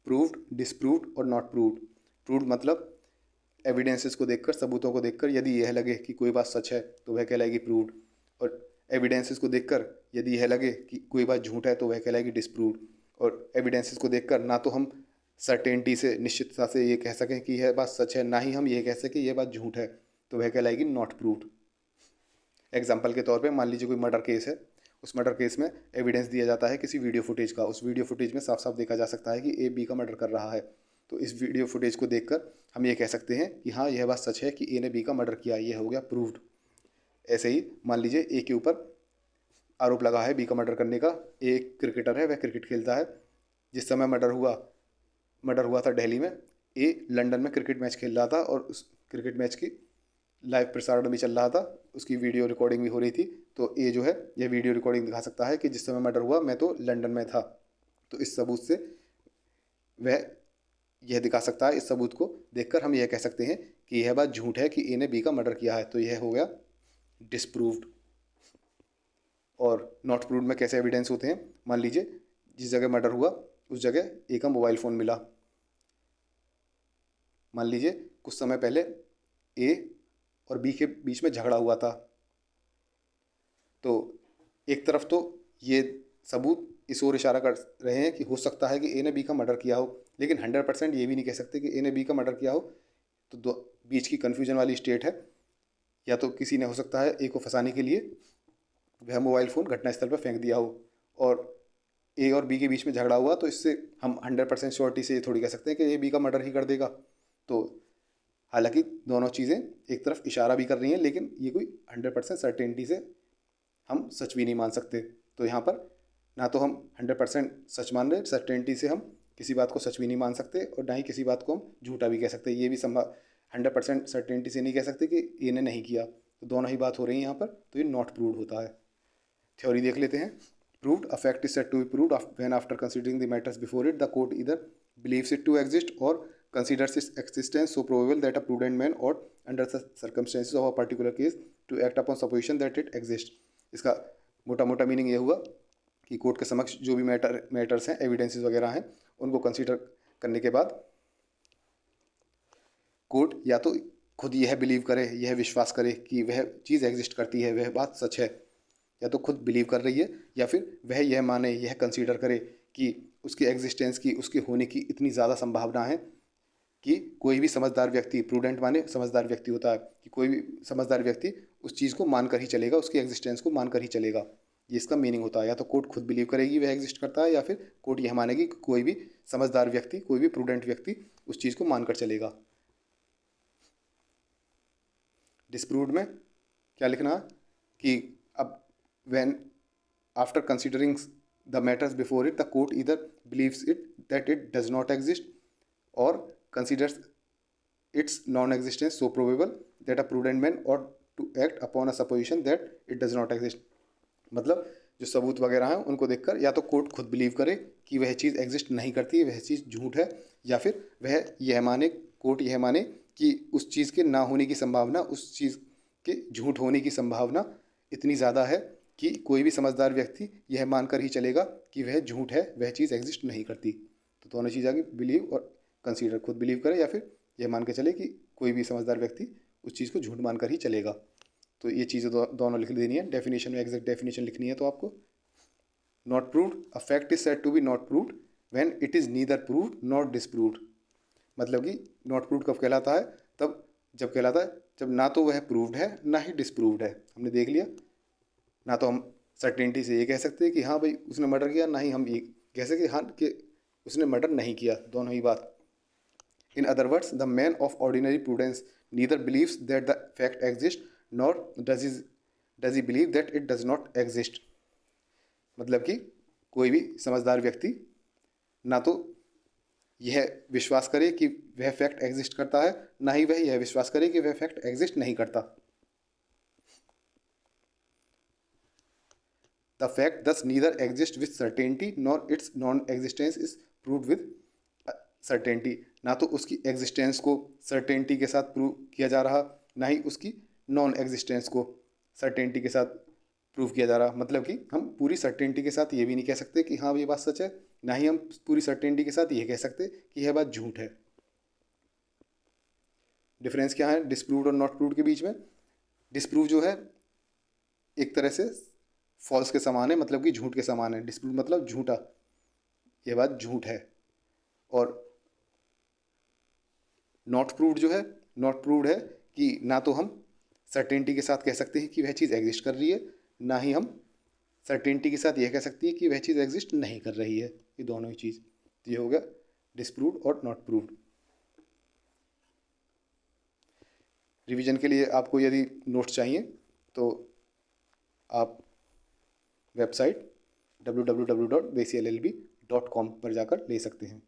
Proved, disproved और not proved. Proved मतलब evidences को देखकर, सबूतों को देखकर यदि यह लगे कि कोई बात सच है तो वह कहलाएगी प्रूव्ड, और एविडेंसेस को देखकर यदि यह लगे कि कोई बात झूठ है तो वह कहलाएगी डिसप्रूव्ड। और एविडेंसेस को देखकर ना तो हम सर्टेनिटी से, निश्चितता से ये कह सकें कि यह बात सच है, ना ही हम ये कह सकें यह बात झूठ है, तो वह कहलाएगी नॉट प्रूव्ड। एग्जाम्पल के तौर पे मान लीजिए कोई मर्डर केस है, उस मर्डर केस में एविडेंस दिया जाता है किसी वीडियो फुटेज का। उस वीडियो फुटेज में साफ साफ देखा जा सकता है कि ए बी का मर्डर कर रहा है। तो इस वीडियो फुटेज को देखकर हम ये कह सकते हैं कि हाँ, यह बात सच है कि ए ने बी का मर्डर किया, यह हो गया प्रूव्ड। ऐसे ही मान लीजिए ए के ऊपर आरोप लगा है बी का मर्डर करने का। ए एक क्रिकेटर है, वह क्रिकेट खेलता है। जिस समय मर्डर हुआ था दिल्ली में, ए लंदन में क्रिकेट मैच खेल रहा था और उस क्रिकेट मैच की लाइव प्रसारण भी चल रहा था, उसकी वीडियो रिकॉर्डिंग भी हो रही थी। तो ए जो है यह वीडियो रिकॉर्डिंग दिखा सकता है कि जिस समय मर्डर हुआ मैं तो लंदन में था। तो इस सबूत से वह यह दिखा सकता है, इस सबूत को देखकर हम यह कह सकते हैं कि यह बात झूठ है कि ए ने बी का मर्डर किया है, तो यह हो गया डिसप्रूव्ड। और नॉट प्रूव्ड में कैसे एविडेंस होते हैं, मान लीजिए जिस जगह मर्डर हुआ उस जगह ए का मोबाइल फ़ोन मिला। मान लीजिए कुछ समय पहले ए और बी के बीच में झगड़ा हुआ था। तो एक तरफ तो ये सबूत इस ओर इशारा कर रहे हैं कि हो सकता है कि ए ने बी का मर्डर किया हो, लेकिन 100% ये भी नहीं कह सकते कि ए ने बी का मर्डर किया हो। तो दो बीच की कन्फ्यूजन वाली स्टेट है। या तो किसी ने हो सकता है ए को फंसाने के लिए वह मोबाइल फ़ोन घटनास्थल पर फेंक दिया हो, और ए और बी के बीच में झगड़ा हुआ, तो इससे हम 100% श्योरिटी से ये थोड़ी कह सकते हैं कि ए बी का मर्डर ही कर देगा। तो हालांकि दोनों चीज़ें एक तरफ इशारा भी कर रही हैं, लेकिन ये कोई 100% सर्टेनिटी से हम सच भी नहीं मान सकते। तो यहाँ पर ना तो हम 100% सच मान रहे, सर्टेनिटी से हम किसी बात को सच भी नहीं मान सकते, और ना ही किसी बात को हम झूठा भी कह सकते। ये भी संभव 100% सर्टेनिटी से नहीं कह सकते कि ए ने नहीं किया। तो दोनों ही बात हो रही है यहाँ पर, तो ये नॉट प्रूव्ड होता है। थ्योरी देख लेते हैं। Proved, a fact is said to be proved when after considering the matters before it the court either believes it to exist or considers its existence so probable that a prudent man ought, under the circumstances of a particular case, to act upon supposition that it exists। इसका मोटा मोटा meaning ये हुआ कि court के समक्ष जो भी मैटर्स हैं, एविडेंसेस वगैरह हैं, उनको कंसीडर करने के बाद कोर्ट या तो खुद यह बिलीव करे, यह विश्वास करे कि वह चीज़ एग्जिस्ट करती है, वह बात सच है, या तो खुद बिलीव कर रही है, या फिर वह यह माने, यह कंसीडर करे कि उसके एग्जिस्टेंस की, उसके होने की इतनी ज़्यादा संभावना है कि कोई भी समझदार व्यक्ति, प्रूडेंट माने समझदार व्यक्ति होता है, कि कोई भी समझदार व्यक्ति उस चीज़ को मानकर ही चलेगा, उसकी एग्जिस्टेंस को मानकर ही चलेगा। ये इसका मीनिंग होता है। या तो कोर्ट खुद बिलीव करेगी वह एग्जिस्ट करता है, या फिर कोर्ट यह मानेगी कि कोई भी समझदार व्यक्ति, कोई भी प्रूडेंट व्यक्ति उस चीज़ को मानकर चलेगा। डिस्प्रूव्ड में क्या लिखना है कि अब when after considering the matters before it the court either believes it that it does not exist or considers its non-existence so probable that a prudent man ought to act upon a supposition that it does not exist। मतलब जो सबूत वगैरह हैं उनको देखकर या तो court खुद बिलीव करे कि वह चीज़ एग्जिस्ट नहीं करती, वह चीज़ झूठ है, या फिर वह यह माने, कोर्ट यह माने कि उस चीज़ के ना होने की संभावना, उस चीज़ के झूठ होने की संभावना इतनी ज़्यादा है कि कोई भी समझदार व्यक्ति यह मानकर ही चलेगा कि वह झूठ है, वह चीज़ एग्जिस्ट नहीं करती। तो दोनों चीज़ आ गई, बिलीव और कंसीडर। खुद बिलीव करे या फिर यह मान के चले कि कोई भी समझदार व्यक्ति उस चीज़ को झूठ मानकर ही चलेगा। तो ये चीज़ें दोनों लिख देनी है। डेफिनेशन में एग्जैक्ट डेफिनेशन लिखनी है। तो आपको not proved, a fact is said to be not proved when it is neither proved not disproved. मतलब कि नॉट प्रूव्ड कब कहलाता है, तब जब कहलाता है जब ना तो वह प्रूव्ड है ना ही डिसप्रूव्ड है। हमने देख लिया, ना तो हम सर्टेनिटी से ये कह सकते हैं कि हाँ भाई उसने मर्डर किया, ना ही हम ये कह सकते हाँ कि उसने मर्डर नहीं किया, दोनों ही बात। In other words the man of ordinary prudence neither believes that the fact exist nor does he believe that it does not exist. मतलब कि कोई भी समझदार व्यक्ति ना तो यह विश्वास करे कि वह फैक्ट एग्जिस्ट करता है, ना ही वह यह विश्वास करे कि वह फैक्ट एग्जिस्ट नहीं करता। The fact thus neither exists with certainty nor its non-existence is proved with certainty। ना तो उसकी एग्जिस्टेंस को सर्टेनिटी के साथ प्रूव किया जा रहा, ना ही उसकी नॉन एग्जिस्टेंस को सर्टेनिटी के साथ प्रूव किया जा रहा। मतलब कि हम पूरी सर्टेनिटी के साथ ये भी नहीं कह सकते कि हाँ ये बात सच है, ना ही हम पूरी सर्टेनिटी के साथ ये कह सकते कि यह बात झूठ है। डिफरेंस क्या है डिस्प्रूव्ड और नॉट प्रूव्ड के बीच में? डिस्प्रूव जो है एक तरह से फॉल्स के समान है, मतलब कि झूठ के समान है। डिस्प्रूव मतलब झूठा, यह बात झूठ है। और नॉट प्रूव्ड जो है, नॉट प्रूव्ड है कि ना तो हम सर्टेनिटी के साथ कह सकते हैं कि वह चीज़ एग्जिस्ट कर रही है, ना ही हम सर्टेनिटी के साथ यह कह सकती है कि वह चीज़ एग्जिस्ट नहीं कर रही है। ये दोनों ही चीज़, तो ये हो गया डिस्प्रूव्ड और नॉट प्रूव्ड। रिवीजन के लिए आपको यदि नोट्स चाहिए तो आप वेबसाइट www.bcllb.com पर जाकर ले सकते हैं।